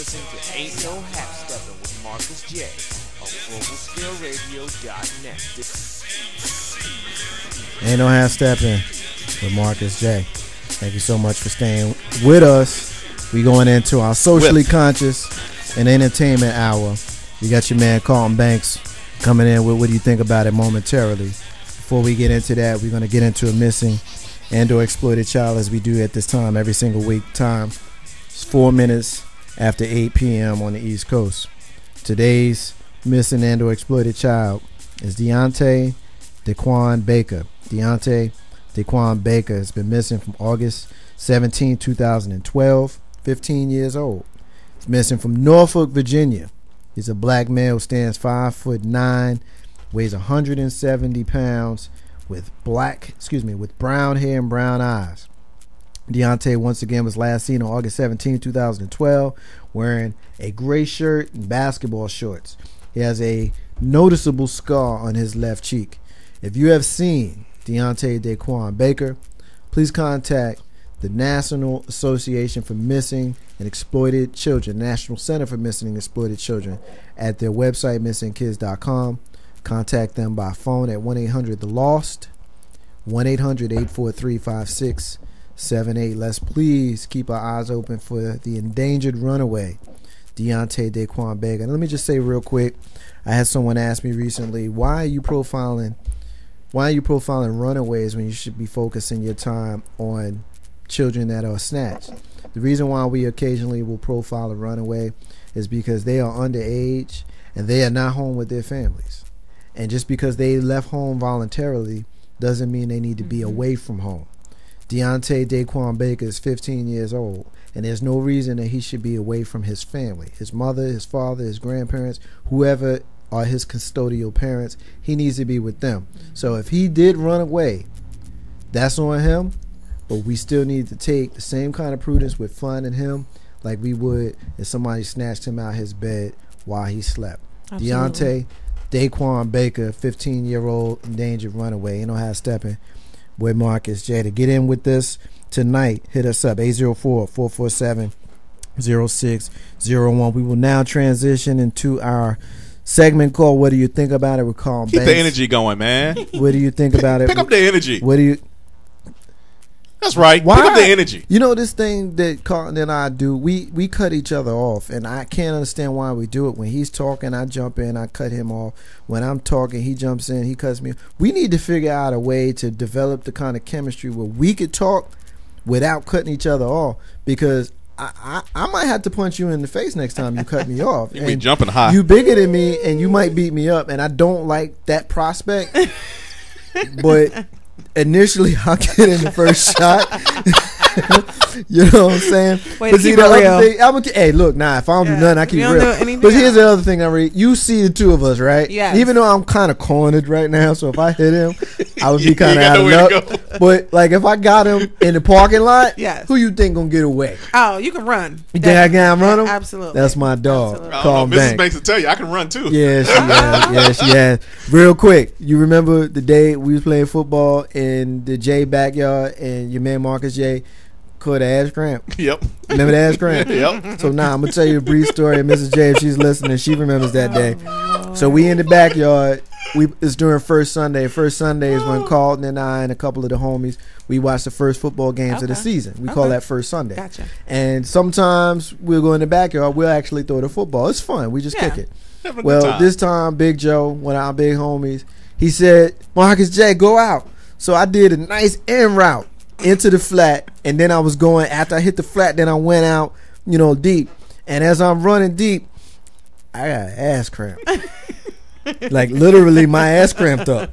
listen to Ain't No Half Steppin' with Marcus J on globalscaleradio.net. Ain't No Half Steppin' with Marcus J. Thank you so much for staying with us. We going into our socially conscious and entertainment hour. You got your man Carlton Banks coming in with what do you think about it momentarily. Before we get into that, we're going to get into a missing and or exploited child as we do at this time every single week. Time is 4 minutes after 8 p.m. on the East Coast. Today's missing and or exploited child is Deontay Daquan Baker. Deontay Daquan Baker has been missing from August 17, 2012, 15 years old. He's missing from Norfolk, Virginia. He's a black male, stands 5'9", weighs 170 pounds, with brown hair and brown eyes. Deontay once again was last seen on August 17, 2012, wearing a gray shirt and basketball shorts. He has a noticeable scar on his left cheek. If you have seen Deontay Daquan Baker, please contact the National Association for Missing and Exploited Children, National Center for Missing and Exploited Children, at their website, missingkids.com. Contact them by phone at 1-800-THE-LOST, 1-800-843-5678. Let's please keep our eyes open for the endangered runaway, Deontay Daquan Baker. And let me just say real quick, I had someone ask me recently, why are you profiling runaways when you should be focusing your time on children that are snatched? The reason why we occasionally will profile a runaway is because they are underage and they are not home with their families. And just because they left home voluntarily doesn't mean they need to be away from home. Deontay Daquan Baker is 15 years old, and there's no reason that he should be away from his family. His mother, his father, his grandparents, whoever are his custodial parents, he needs to be with them. So if he did run away, that's on him, but we still need to take the same kind of prudence with finding him like we would if somebody snatched him out his bed while he slept. Absolutely. Deontay Daquan Baker, 15-year-old endangered runaway. Ain't No Half Stepping with Marcus J. To get in with this tonight, hit us up, 804-447-0601. We will now transition into our segment called What Do You Think About It with Carlton Banks. Keep the energy going, man. What do you think about it? Pick up the energy. What do you... That's right. Why? Pick up the energy. You know, this thing that Carlton and I do, we cut each other off, and I can't understand why we do it. When he's talking, I jump in, I cut him off. When I'm talking, he jumps in, he cuts me off. We need to figure out a way to develop the kind of chemistry where we could talk without cutting each other off, because I might have to punch you in the face next time you cut me off. You be jumping high. You bigger than me, and you might beat me up, and I don't like that prospect. But initially, I'll get in the first shot. You know what I'm saying? Wait, but see, the other thing, hey, look, if I don't do nothing, I keep real. But here's the other thing I read. You see the two of us, right? Yeah. Even though I'm kind of cornered right now, so if I hit him, I would be kind of out of luck. But like if I got him in the parking lot, yes. Who you think gonna get away? Oh, you can run. You think I can run him? Absolutely. That's my dog. Mrs. Banks will tell you I can run too. Yeah, she has. Real quick, you remember the day we was playing football in the J backyard and your man Marcus J caught an ass cramp? Yep. Remember the ass cramp? Yep. So now I'm gonna tell you a brief story, and Mrs. J, if she's listening, she remembers that day. So we in the backyard. It's during First Sunday. First Sunday is when Carlton and I and a couple of the homies, we watch the first football games of the season. We call that First Sunday. Gotcha. And sometimes we'll go in the backyard. We'll actually throw the football. It's fun. We just kick it. Well, this time, Big Joe, one of our big homies, he said, Marcus J, go out. So I did a nice end route into the flat, and then I was going, after I hit the flat, then I went out, deep. And as I'm running deep, I got an ass cramp. Like literally my ass cramped up,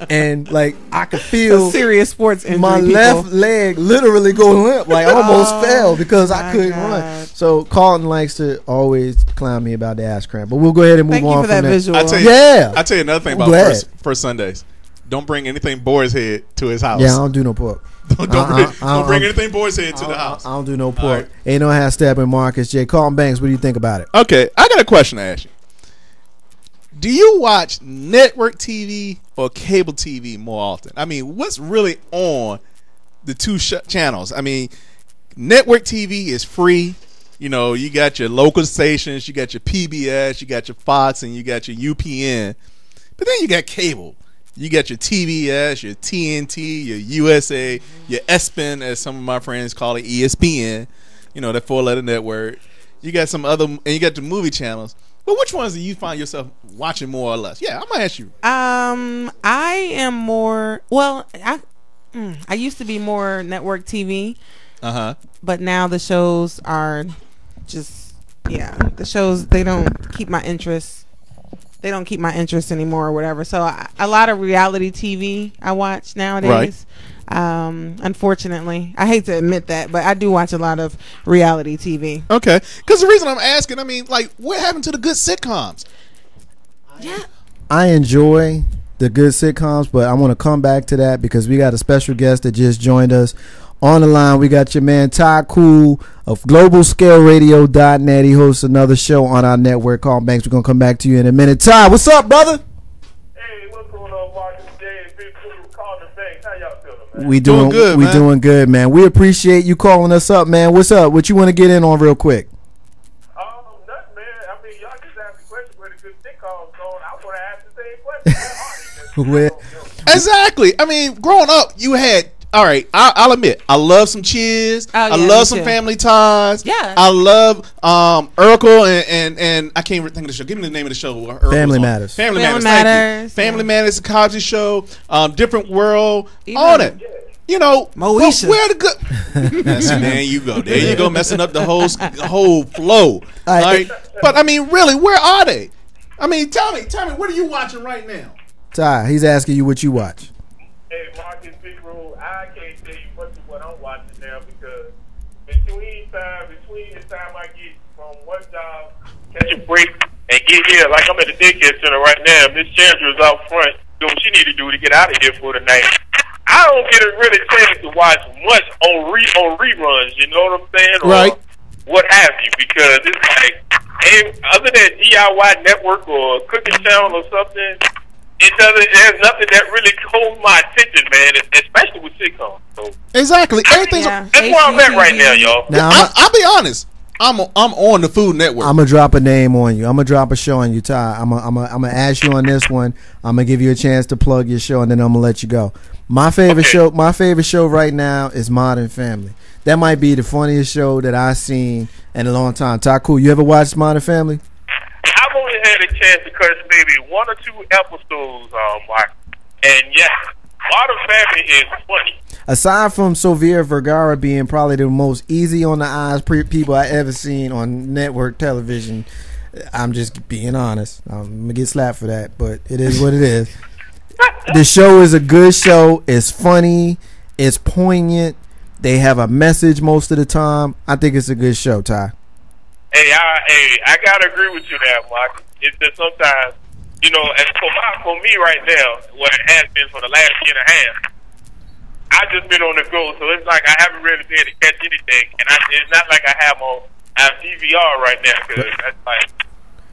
and like I could feel a serious sports injury. My left leg literally go limp, like I almost fell because I couldn't run. So Carlton likes to always clown me about the ass cramp, but we'll go ahead and move on from that. Visual. I tell you another thing about first Sundays. Don't bring anything boar's head to his house. Yeah, I don't do no pork. Don't bring anything boar's head to the house. I don't do no pork. Right. Ain't no half stepping, Marcus J. Carlton Banks, what do you think about it? Okay, I got a question to ask you. Do you watch network TV or cable TV more often? I mean, what's really on the two channels? I mean, network TV is free. You know, you got your local stations, you got your PBS, you got your Fox, and you got your UPN. But then you got cable. You got your TBS, your TNT, your USA, your ESPN, as some of my friends call it, ESPN. You know, that 4-letter network. You got some other, and you got the movie channels. But which ones do you find yourself watching more or less? Yeah, I'm gonna ask you. I am more. Well, I used to be more network TV. But now the shows are just the shows, they don't keep my interest. They don't keep my interest anymore or whatever. So a lot of reality TV I watch nowadays. Right. Unfortunately, I hate to admit that, but I do watch a lot of reality TV. Okay, because the reason I'm asking, I mean, like, what happened to the good sitcoms? Yeah, I enjoy the good sitcoms, but I want to come back to that because we got a special guest that just joined us. On the line, we got your man Ty Cool of GlobalScaleRadio.net. He hosts another show on our network called Banks. We're going to come back to you in a minute. Ty, what's up, brother? Hey, what's going on, Marcus J? Big Cool, calling Banks. How y'all feeling, man? We doing good, man. Doing good, man. We appreciate you calling us up, man. What's up? What you want to get in on real quick? Nothing, man. I mean, y'all just asked the question where the good sitcoms going. I want to ask the same question. Exactly. I mean, growing up, you had. All right, I'll admit, I love some Cheers. I love some Family Ties. Yeah, I love Urkel and I can't even think of the show. Give me the name of the show. Family Matters. Family Matters. Family Matters, the Cosby Show, Different World, all that. You know, Moesha. Where the good? There you go. There you go, messing up the whole flow. All right, but I mean, really, where are they? I mean, tell me, what are you watching right now? Ty, he's asking you what you watch. Hey, Marcus, Big Rule, I can't tell you much of what I'm watching now because between the time I get from one job, catch a break, and get here, like I'm at the daycare center right now, Miss Chandra is out front doing what she need to do to get out of here for the night. I don't get a really chance to watch much on reruns, you know what I'm saying? Right. Or what have you, because it's like, other than DIY Network or Cooking Channel or something, there's nothing that really holds my attention, man, especially with sitcoms. So, exactly. Everything's that's where I'm at right now, y'all. Now, I'll be honest. I'm on the Food Network. I'm gonna drop a name on you. I'm gonna drop a show on you, Ty. I'm gonna ask you on this one. I'm gonna give you a chance to plug your show, and then I'm gonna let you go. My favorite show right now is Modern Family. That might be the funniest show that I've seen in a long time. Ty Cool, you ever watched Modern Family? I've only had a chance to catch maybe 1 or 2 episodes, Mark. And yeah, Modern Family is funny. Aside from Sofia Vergara being probably the most easy on the eyes people I ever seen on network television, I'm just being honest. I'm gonna get slapped for that, but it is what it is. The show is a good show. It's funny. It's poignant. They have a message most of the time. I think it's a good show, Ty. Hey, I gotta agree with you there, Mark. It's just sometimes, you know, and for me right now, what it has been for the last year and a half, I've just been on the go, so it's like I haven't really been able to catch anything, and it's not like I have DVR right now, because that's like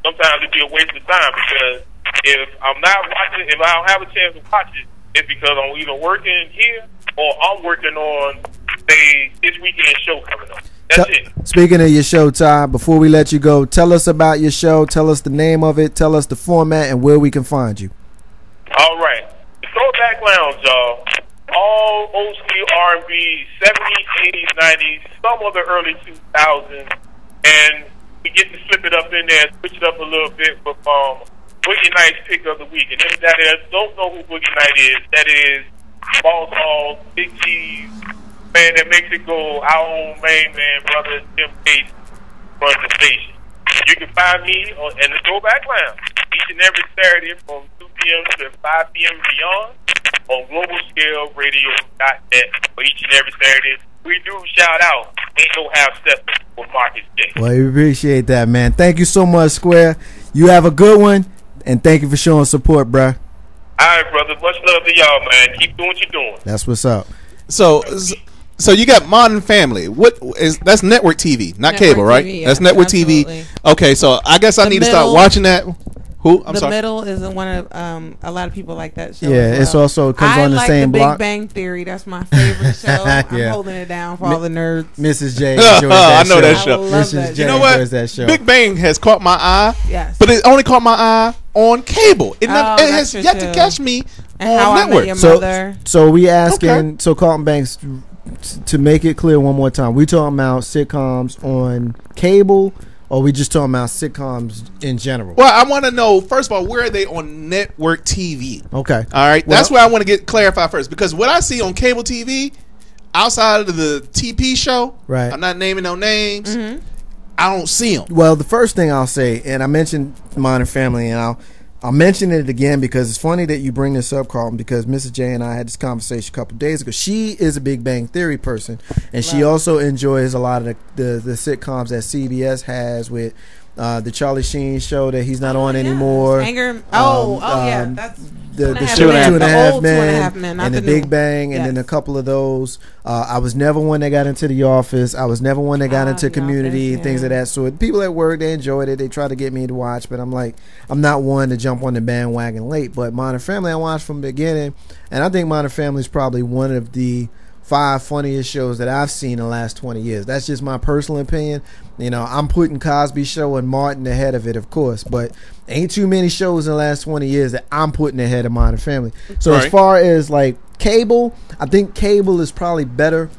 sometimes it'd be a waste of time, because if I'm not watching, if I don't have a chance to watch it, it's because I'm either working here or I'm working on, say, this weekend show coming up. That's it. Speaking of your show, Ty, before we let you go, tell us about your show. Tell us the name of it. Tell us the format and where we can find you. All right. The Throwback Lounge, y'all. All old school R&B, 70s, 80s, 90s, some of the early 2000s. And we get to slip it up in there, switch it up a little bit with Boogie Nights pick of the week. And if that is, don't know who Boogie Night is, that is Balls Hall, Big Cheese, man that makes it go, our own main man, brother Tim Gates, runs the station. You can find me in the Throwback Lounge each and every Saturday from 2 p.m. to 5 p.m. beyond on GlobalScaleRadio.net for each and every Saturday. We do shout out Ain't No Half Step with Marcus J. Well, we appreciate that, man. Thank you so much, Square. You have a good one, and thank you for showing support, bruh. All right, brother. Much love to y'all, man. Keep doing what you're doing. That's what's up. So you got Modern Family. That's network TV, not cable, right? TV, yeah, that's network absolutely. TV. Okay, so I guess I need to start watching that. Who? I'm the sorry. Middle is one of a lot of people like that show. Yeah, as it's well. also it comes I on the like same the block. Big Bang Theory. That's my favorite show. Yeah. I'm holding it down for all the nerds. Mrs. J enjoys that I know that I show. love Mrs. that J You know what? enjoys that show. Big Bang has caught my eye, Yes. but it only caught my eye on cable. It, never, Oh, it has that's true, yet to too. catch me And on How I Met network. Your So- Mother. So we asking, so Carlton Banks, to make it clear one more time, we talking about sitcoms on cable, or we just talking about sitcoms in general? Well, I want to know first of all, where are they on network TV? Okay. All right, Well- that's where I want to get clarified first, because what I see on cable TV, outside of the TP show, Right. I'm not naming no names. Mm-hmm. I don't see them. Well, the first thing I'll say, and I mentioned Modern Family, and I'll mention it again because it's funny that you bring this up, Carlton, because Mrs. J and I had this conversation a couple of days ago. She is a Big Bang Theory person, and she also enjoys a lot of the sitcoms that CBS has with the Charlie Sheen show that he's not on anymore. Anger. Yeah. um, That's The Two and a Half Two and a Men. Half The old Two and a Half Men, Men, not and the the new Big Bang, and Yes. then a couple of those. I was never one that got into The Office. I was never one that got into The Community, Office, things yeah. of that sort. People at work, they enjoyed it. They tried to get me to watch, but I'm like, I'm not one to jump on the bandwagon late. But Modern Family, I watched from the beginning, and I think Modern Family is probably one of the 5 funniest shows that I've seen in the last 20 years. That's just my personal opinion. You know, I'm putting Cosby Show and Martin ahead of it, of course, but ain't too many shows in the last 20 years that I'm putting ahead of Modern Family. So as Right. far as like cable, I think cable is probably better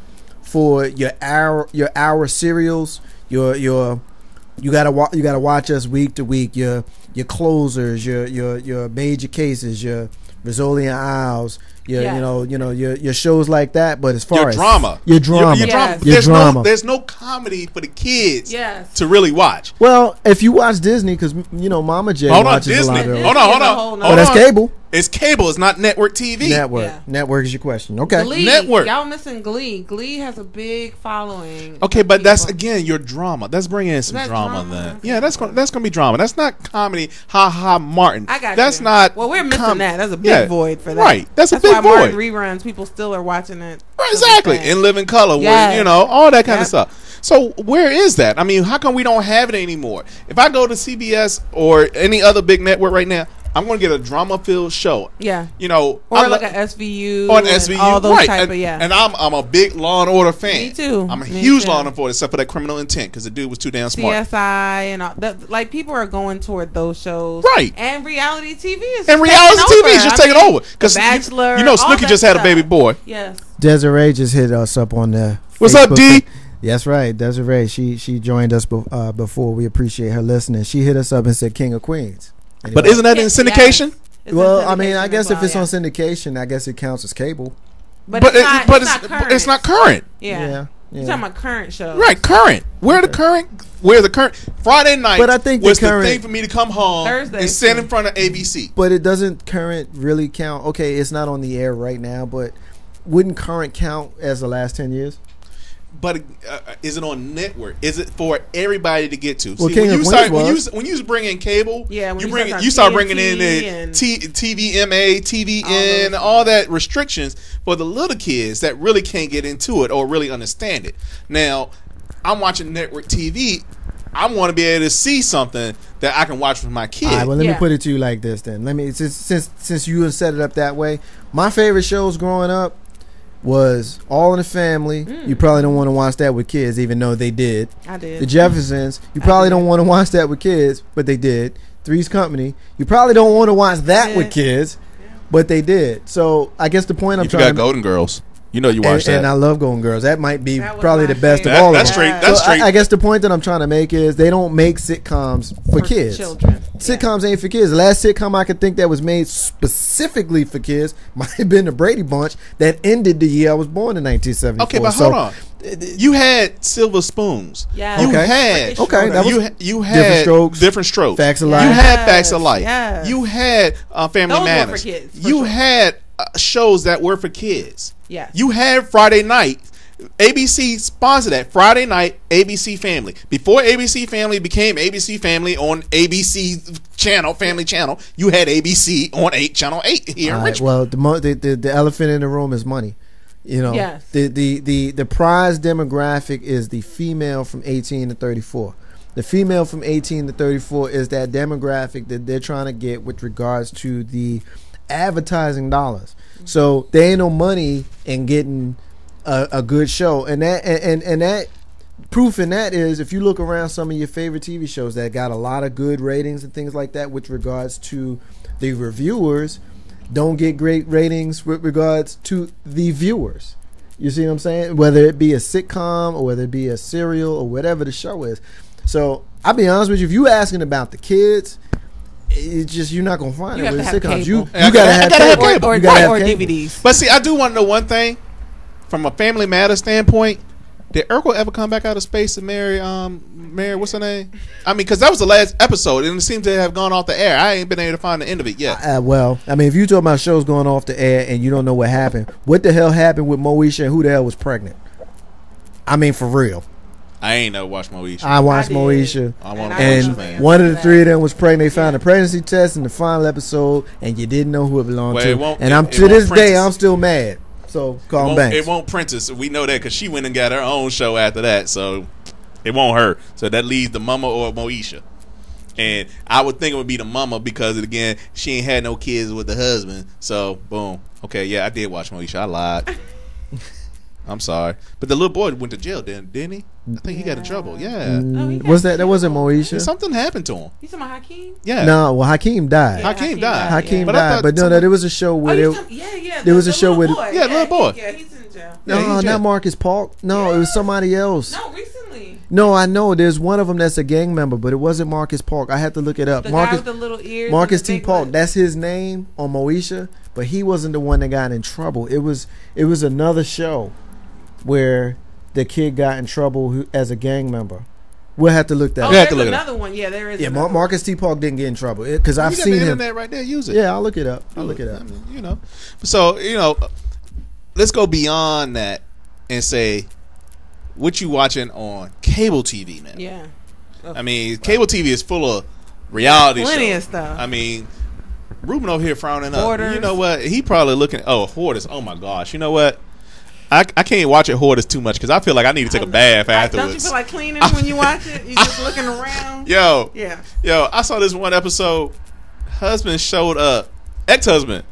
for your hour serials. You gotta watch us week to week. Your closers, your major cases, your Rizzoli and Isles, Yeah. your shows like that. But as far Your as drama. your drama, Your drama. Yes. Your There's drama. there's no comedy for the kids Yes. to really watch. Well, if you watch Disney, because Mama J Hold on, watches a lot Disney. of those. Hold on, hold on. Oh, Hold that's on. cable. It's cable. It's not network TV. Network. Yeah. Network is your question. Okay. Glee. Network. Y'all missing Glee. Glee has a big following. Okay, of but that's people. again your drama. Let's bring in some That's drama drama? then. Yeah, that's gonna be drama. That's not comedy. Ha ha, Martin. I got That's you. not. Well, we're missing that. That's a big Yeah. void for that. Right. That's a why big Martin void. reruns. People still are watching it. Right, exactly. In living color, Yes. where all that kind of Yep. stuff. So where is that? I mean, how come we don't have it anymore? If I go to CBS or any other big network right now, I'm going to get a drama-filled show. Yeah. Or Or like an SVU. on and SVU, All those right? type of, yeah. And I'm a big Law and Order fan. Me too. I'm a Me huge too. Law and Order, except for that Criminal Intent, because the dude was too damn smart. CSI and all that. Like, people are going toward those shows. Right. And reality TV is And reality taking TV is just taking over. Because Bachelor. You know, all Snooki that just had a stuff. baby boy. Yes. Desiree just hit us up on the What's up, Facebook D? thing. That's right, Desiree. She joined us before. We appreciate her listening. She hit us up and said King of Queens. But Anybody- isn't that in syndication? It's well, in I mean, syndication I guess as if it's well, on syndication, I guess it counts as cable. But But current. it's not current. Yeah. Yeah. You're talking about current shows. Right, current. Where the current Friday night But I think the was current- the thing for me to come home Thursday, and sit too. in front of ABC. But it doesn't current really count. Okay, it's not on the air right now, but wouldn't current count as the last 10 years? But is it on network? Is it for everybody to get to? Well, See, King when of you Queens start was. when you bring in cable, Yeah, when you you start start bringing in TNT the and- TVMA, TVN, all that restrictions for the little kids that really can't get into it or really understand it. Now, I'm watching network TV. I want to be able to see something that I can watch with my kid. All right, well, let me Yeah. put it to you like this then. Let me since you have set it up that way. My favorite shows growing up was All in the Family. You probably don't want to watch that with kids, even though they did. I did. The Jeffersons. You probably don't want to watch that with kids, but they did. Three's Company. You probably don't want to watch that with kids, but they did. So I guess the point I'm you trying forgot to Golden Girls. You know you watched and that. I love Golden Girls. That might be That was probably my the best favorite. of all That's of them. straight. That's So straight. I guess the point that I'm trying to make is they don't make sitcoms for kids. Children. Sitcoms ain't for kids. The last sitcom I could think that was made specifically for kids might have been the Brady Bunch that ended the year I was born in 1974. Okay, but hold on. You had Silver Spoons. Yeah. You Okay. had Okay, that was you had Different Strokes. Different Strokes. Facts of You Life. had Facts of Life. Yes. You had Family Those were Matters. for kids, for you sure. had shows that were for kids. Yes. You had Friday night. ABC sponsored that Friday night ABC Family. Before ABC Family became ABC Family on ABC channel, Family Channel, you had ABC on Channel 8 here in All right, Richmond. well, the elephant in the room is money. You know, Yes. the prize demographic is the female from 18 to 34. The female from 18 to 34 is that demographic that they're trying to get with regards to the advertising dollars. So there ain't no money in getting a good show, and that proof in that is if you look around some of your favorite TV shows that got a lot of good ratings and things like that with regards to the reviewers, don't get great ratings with regards to the viewers. You see what I'm saying? Whether it be a sitcom or whether it be a serial or whatever the show is. So I'll be honest with you, if you asking about the kids, it's just you're not gonna find it with sitcoms. You gotta have cable. Or DVDs. But see, I do want to know one thing from a Family Matters standpoint. Did Urkel ever come back out of space and marry what's her name? I mean, because that was the last episode, and it seems to have gone off the air. I ain't been able to find the end of it yet. Well, I mean, if you talk about shows going off the air and you don't know what happened, what the hell happened with Moesha and who the hell was pregnant? I mean, for real. I ain't never watched Moesha. I watched Moesha. I'm on and fan. one of the three of them was pregnant. They found a pregnancy test in the final episode, and you didn't know who it belonged to. And to this day, I'm still mad. So call Banks. It won't Princess. We know that because she went and got her own show after that. So it won't her. So that leaves the mama or Moesha. And I would think it would be the mama because, again, she ain't had no kids with the husband. So, boom. Okay, yeah, I did watch Moesha. I lied. I'm sorry. But the little boy went to jail, didn't he? I think he got in trouble. Yeah. Was that wasn't Moesha? Something happened to him. You talking about Hakeem? Yeah. No, well, Hakeem died. Yeah, Hakeem died. Hakeem died. But no, there was a show where there was a show with little boy. Yeah, he's in jail. No, not Marcus Park. No, it was somebody else. No, recently. No, I know. There's one of them that's a gang member, but it wasn't Marcus Park. I had to look it up. The Marcus guy with the little ears. Marcus T. Park. That's his name on Moesha, but he wasn't the one that got in trouble. It was another show where the kid got in trouble as a gang member. We'll have to look that up. There's another one. Yeah, there is. Yeah, Marcus T. Park didn't get in trouble because I've seen him. Internet right there. Use it. Yeah, I'll look it up. I mean, So let's go beyond that and say what you watching on cable TV, man. Yeah. I mean, cable TV is full of reality shows. Plenty of stuff. I mean, Ruben over here frowning Hoarders. up. You know what? He probably looking. Oh, Hoarders. Oh my gosh. You know what? I can't watch it Hoarders too much because I feel like I need to take a bath afterwards. Don't you feel like cleaning when you watch it? You just looking around. Yo, yeah. I saw this one episode. Husband showed up, ex-husband,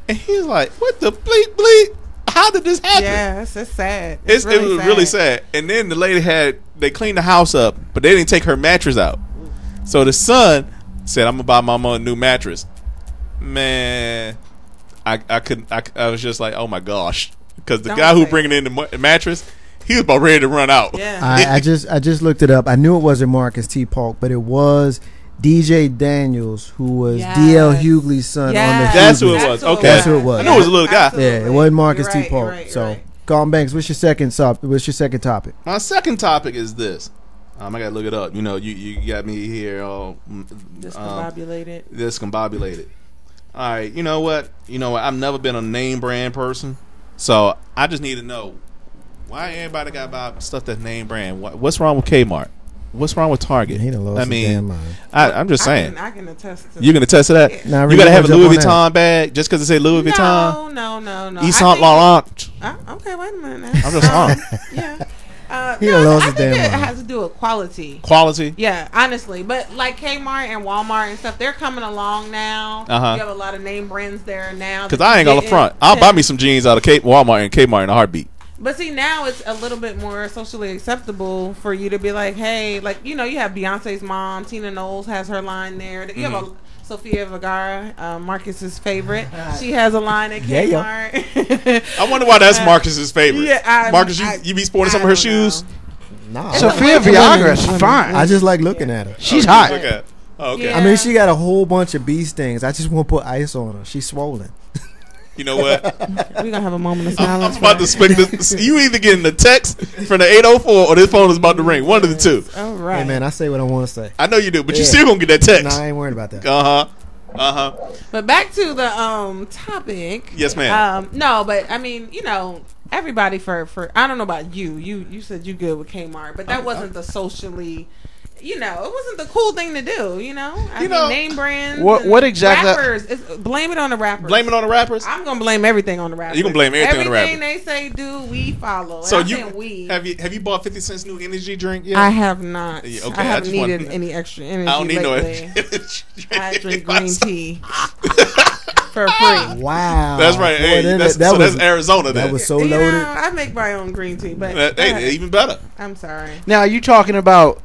and he was like, "What the bleep? How did this happen?" Yeah, it's sad. It was really sad. And then the lady they cleaned the house up, but they didn't take her mattress out. So the son said, "I'm gonna buy Mama a new mattress." Man, I couldn't. I was just like, "Oh my gosh." Because the guy who bringing in the mattress, he was about ready to run out. Yeah. I just looked it up. I knew it wasn't Marcus T. Park, but it was DJ Daniels, who was D.L. Hughley's son on the Hughley. That's who it was. Okay. That's who it was. I knew it was a little guy. Absolutely. Yeah, it wasn't Marcus T. Park. Right, so, Colin Banks, what's your second topic? My second topic is this. I gotta look it up. You got me here all discombobulated. All right, you know what? I've never been a name brand person. So I just need to know why everybody got about stuff that's name brand. What's wrong with Kmart? What's wrong with Target? He done lost his damn mind. I'm just saying. I can attest to you can attest to that. Yeah. Nah, you gotta have a Louis Vuitton bag just because it say Louis Vuitton. No. Yves Saint Laurent. Okay, wait a minute now. I'm just wrong. Yeah. He done lost his damn I think it mind. has to do with quality. Quality? Yeah, honestly. But like Kmart and Walmart and stuff, they're coming along now. Uh-huh. You have a lot of name brands there now. Because I ain't gonna front. I'll buy me some jeans out of Walmart and Kmart in a heartbeat. But see, now it's a little bit more socially acceptable for you to be like, hey, like, you have Beyonce's mom, Tina Knowles has her line there. You have a Sofia Vergara, Marcus's favorite. She has a line at Kmart. I wonder why that's Marcus's favorite. Yeah, Marcus, you be sporting some of her shoes? Nah. Sofia Vergara is fine. I just like looking at her. She's hot. Okay. Yeah. I mean, she got a whole bunch of bee stings. I just want to put ice on her. She's swollen. You know what? We're gonna have a moment of silence. I'm about to spin this. You either getting a text from the 804 or this phone is about to ring. One of the two. All right. Hey man, I say what I want to say. I know you do, but you still gonna get that text. Nah, I ain't worried about that. But back to the topic. Yes, ma'am. No, but I mean, everybody for I don't know about you. You said you good with Kmart, but that wasn't the socially you know, it wasn't the cool thing to do. You know, I mean, know, name brands. What exactly? Rappers. Blame it on the rappers. Blame it on the rappers. I'm gonna blame everything on the rappers. You gonna blame everything on the rappers. Everything they say do, we follow. So and you have you bought 50 Cent's new energy drink yet? I have not. Yeah, okay, I I haven't just wanted needed to- any extra energy. I don't need lately. no energy drink. I drink green tea for free. Wow. That's right. Boy, Hey, then that's Arizona. That then. was so You loaded. know, I make my own green tea, but Hey, even better. I'm sorry. Now, are you talking about?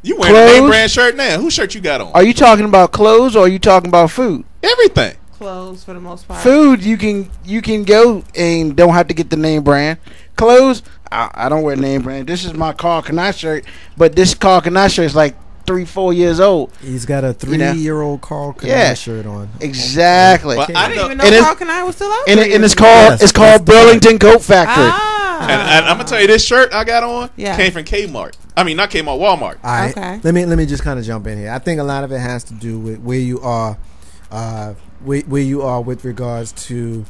You wearing a name Clothes? brand shirt now? Whose shirt you got on? Are you talking about clothes or are you talking about food? Everything. Clothes for the most part. Food, you can go and don't have to get the name brand. Clothes, I don't wear name brand. This is my Carl Kanai shirt, but this Carl Kanai shirt is like 3-4 years old. He's got a 3-year-old Carl Kanai Yeah. shirt on. Exactly. Well, I didn't even know And Carl Kanai was still out. And, there. and it's called Yes, that's Burlington Coat Factory. Ah. And I'm gonna tell you, this shirt I got on Yeah. came from Kmart. I mean, not Kmart, Walmart. All right. Okay. Let me just kind of jump in here. I think a lot of it has to do with where you are, where you are with regards to,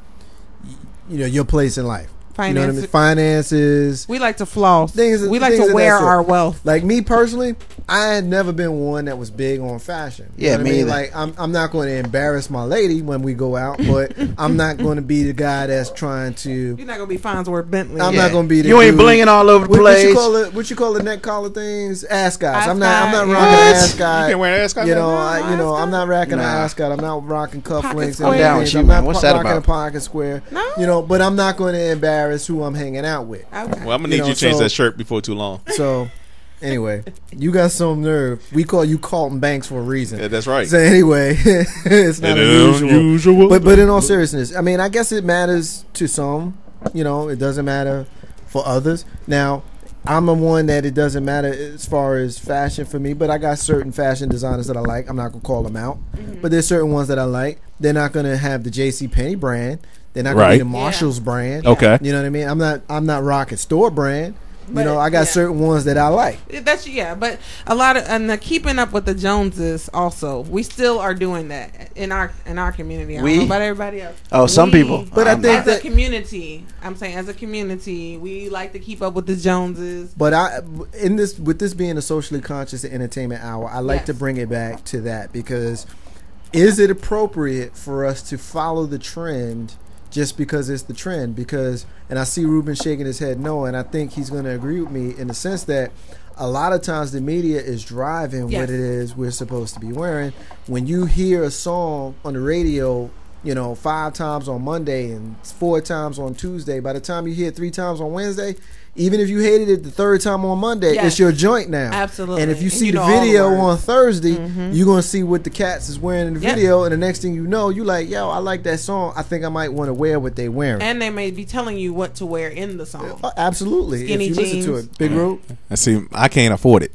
your place in life. You know what I mean? Finances. We like to floss. Things- we like things to of wear that sort. our wealth. Like me personally, I had never been one that was big on fashion. You Yeah, know what me I mean? either. Like I'm not going to embarrass my lady when we go out, but I'm not going to be the guy that's trying to. You're not gonna be Farnsworth Bentley. I'm Yeah. not going to be the You ain't dude- blinging all over the What place. you call the neck collar things? Ascots. I'm Ascot, not yeah. rocking an What? ascot. You can't wear an ascot? You know, No, I'm not rocking an Nah. ascot. I'm not rocking cufflinks. I'm and down with things. you, I'm man. not What's that rocking about? a pocket square. No. But I'm not going to embarrass who I'm hanging out with. Okay. Well, I'm gonna need you to change that shirt before too long. So, anyway, you got some nerve. We call you Carlton Banks for a reason. Yeah, that's right. So anyway, it's not unusual. But in all seriousness, I mean, I guess it matters to some. It doesn't matter for others. Now, I'm the one that it doesn't matter as far as fashion for me, but I got certain fashion designers that I like. I'm not gonna call them out, but there's certain ones that I like. They're not gonna have the JCPenney brand. They're not gonna Right. be the Marshalls brand. Okay. You know what I mean? I'm not rocking store brand. But, I got yeah. certain ones that I like. That's but a lot of and the keeping up with the Joneses also. We still are doing that in our community. I don't know about everybody else. Oh, some people. But I think as a that- community, I'm saying as a community, we like to keep up with the Joneses. But with this being a socially conscious entertainment hour, I like to bring it back to that because is it appropriate for us to follow the trend just because it's the trend? And I see Ruben shaking his head no, and I think he's going to agree with me in the sense that a lot of times the media is driving what it is we're supposed to be wearing. When you hear a song on the radio, 5 times on Monday and 4 times on Tuesday, by the time you hear it 3 times on Wednesday, even if you hated it the 3rd time on Monday, it's your joint now. Absolutely. And if you And see you the know all the video words. on Thursday, you're going to see what the cats is wearing in the Yep. video, and the next thing you know, you like, yo, I like that song. I think I might want to wear what they wearing. And they may be telling you what to wear in the song. Absolutely. Skinny if you listen to jeans. it. Big Root. I see. I can't afford it.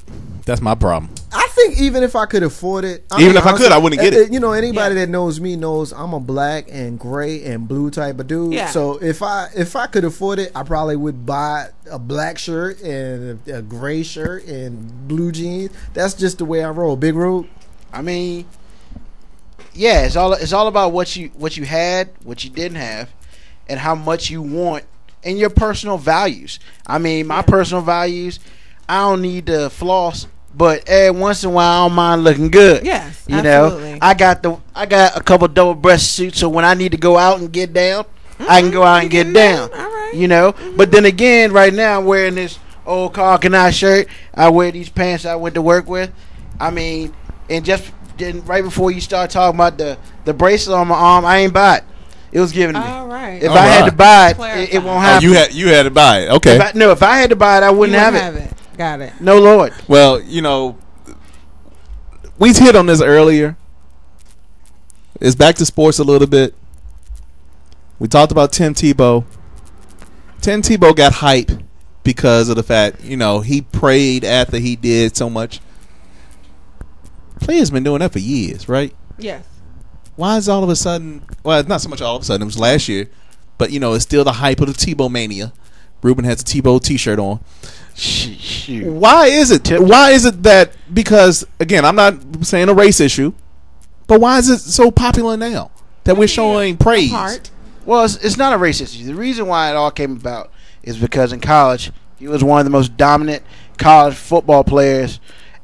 That's my problem. I think even if I could afford it, Even if I could, I wouldn't get it. Anybody that knows me knows I'm a black and gray and blue type of dude. Yeah. So if I could afford it, I probably would buy a black shirt and a gray shirt and blue jeans. That's just the way I roll. Big Root. I mean, yeah, it's all about what you had, what you didn't have, and how much you want, and your personal values. I mean, my personal values, I don't need to floss, but every once in a while, I don't mind looking good. Yes, you absolutely. know, I got a couple double breast suits, so when I need to go out and get down, I can go out and get down. All right. You know, but then again, right now I'm wearing this old Carl Kanai shirt. I wear these pants I went to work with. I mean, and just then right before you start talking about the bracelet on my arm, I ain't buy it. It was given to me. All right. If All I had right. to buy it, Clarify. it won't Oh, happen. you had to buy it. Okay. If I had to buy it, I You wouldn't have it. Got it. No, Lord. Well, we hit on this earlier. It's back to sports a little bit. We talked about Tim Tebow. Tim Tebow got hype because of the fact, he prayed after he did so much. Players been doing that for years, right? Yes. Why is all of a sudden? Well, it's not so much all of a sudden. It was last year, but it's still the hype of the Tebow mania. Ruben has a Tebow T-shirt on. Shoot. Why is it? Why is it that? Because again, I'm not saying a race issue, but why is it so popular now that we're showing praise? Part. Well, it's not a race issue. The reason why it all came about is because in college, he was one of the most dominant college football players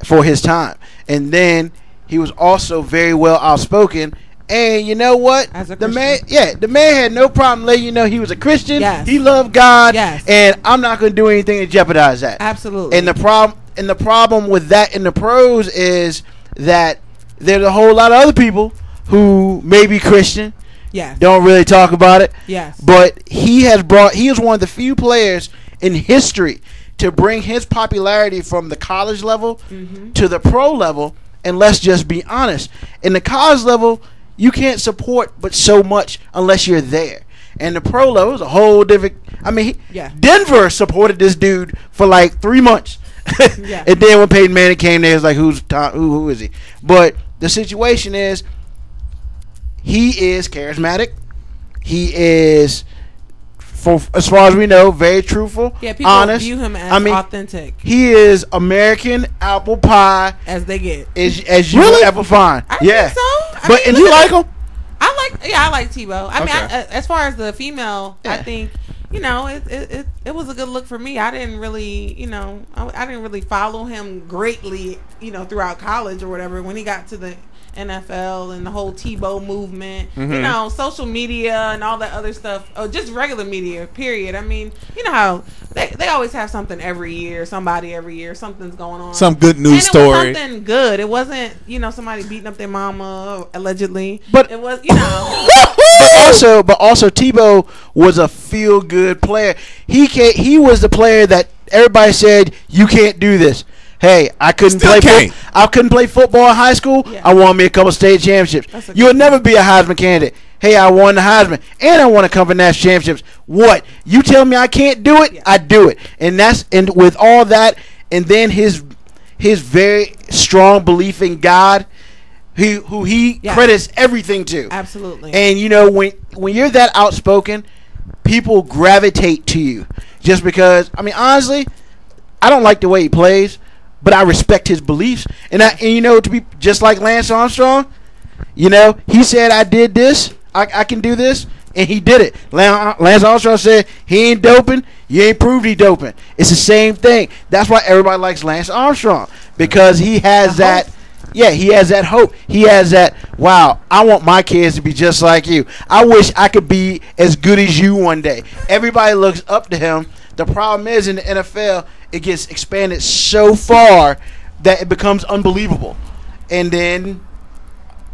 for his time. And then he was also very well outspoken. And you know what? As a the Christian. the man had no problem letting you know he was a Christian. Yes. He loved God. Yes. And I'm not going to do anything to jeopardize that. Absolutely. And the problem with that in the pros is that there's a whole lot of other people who may be Christian. Yes. Don't really talk about it. Yes. But he is one of the few players in history to bring his popularity from the college level to the pro level. And let's just be honest. In the college level, you can't support but so much unless you're there. And the pro level is a whole different. I mean, Denver supported this dude for like 3 months. Yeah. And then when Peyton Manning came there, it's like, who is he? But the situation is, he is charismatic. He is, as far as we know, very truthful, people honest. View him as authentic. He is American apple pie as they get, as you will ever find. I think so. And you like him? I like Tebow. I mean, Okay. as far as the female, I think it was a good look for me. I didn't really, I didn't really follow him greatly, throughout college or whatever. When he got to the NFL and the whole Tebow movement, social media and all that other stuff, or just regular media, period. I mean, you know how they always have something every year, somebody every year, something's going on. Some good news and it story. was something good. It wasn't, somebody beating up their mama, allegedly. But it was, But also Tebow was a feel good player. He was the player that everybody said, you can't do this. Hey, I couldn't play football in high school. Yeah. I won me a couple state championships. You'll never be a Heisman candidate. Hey, I won the Heisman and I won a couple national championships. What? You tell me I can't do it? Yeah. I do it. And with all that, and then his very strong belief in God, who he credits everything to. Absolutely. And when you're that outspoken, people gravitate to you just because. I mean, honestly, I don't like the way he plays, but I respect his beliefs. And to be just like Lance Armstrong, he said, I did this, I can do this, and he did it. Lance Armstrong said he ain't doping, you ain't proved he doping. It's the same thing. That's why everybody likes Lance Armstrong, because he has that. Yeah, he has that hope. He has that, wow, I want my kids to be just like you. I wish I could be as good as you one day. Everybody looks up to him. The problem is in the NFL, it gets expanded so far that it becomes unbelievable. And then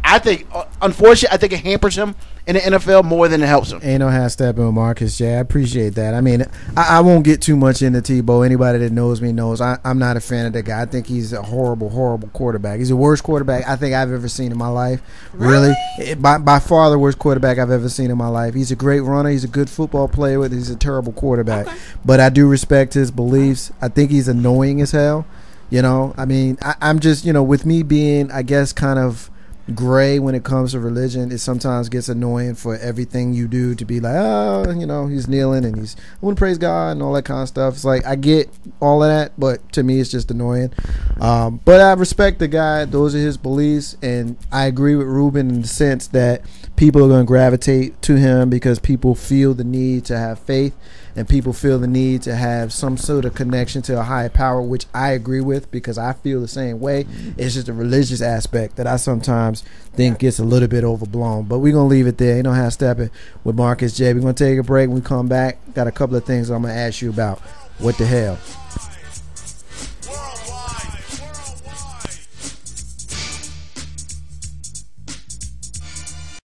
I think, unfortunately, it hampers him in the NFL more than it helps him. Ain't no half stepping with Marcus J. I appreciate that. I mean, I won't get too much into Tebow. Anybody that knows me knows I'm not a fan of that guy. I think he's a horrible, horrible quarterback. He's the worst quarterback I think I've ever seen in my life. Really? By far the worst quarterback I've ever seen in my life. He's a great runner. He's a good football player. He's a terrible quarterback. Okay. But I do respect his beliefs. I think he's annoying as hell. I mean, I'm just, with me being, I guess, kind of gray when it comes to religion, it sometimes gets annoying for everything you do to be like, he's kneeling and I want to praise God and all that kind of stuff. It's like, I get all of that, but to me it's just annoying. But I respect the guy. Those are his beliefs, and I agree with Ruben in the sense that people are going to gravitate to him because people feel the need to have faith, and people feel the need to have some sort of connection to a higher power, which I agree with because I feel the same way. It's just a religious aspect that I sometimes think gets a little bit overblown. But we're going to leave it there. Ain't no half stepping with Marcus J. We're going to take a break. When we come back, got a couple of things I'm going to ask you about. What the hell?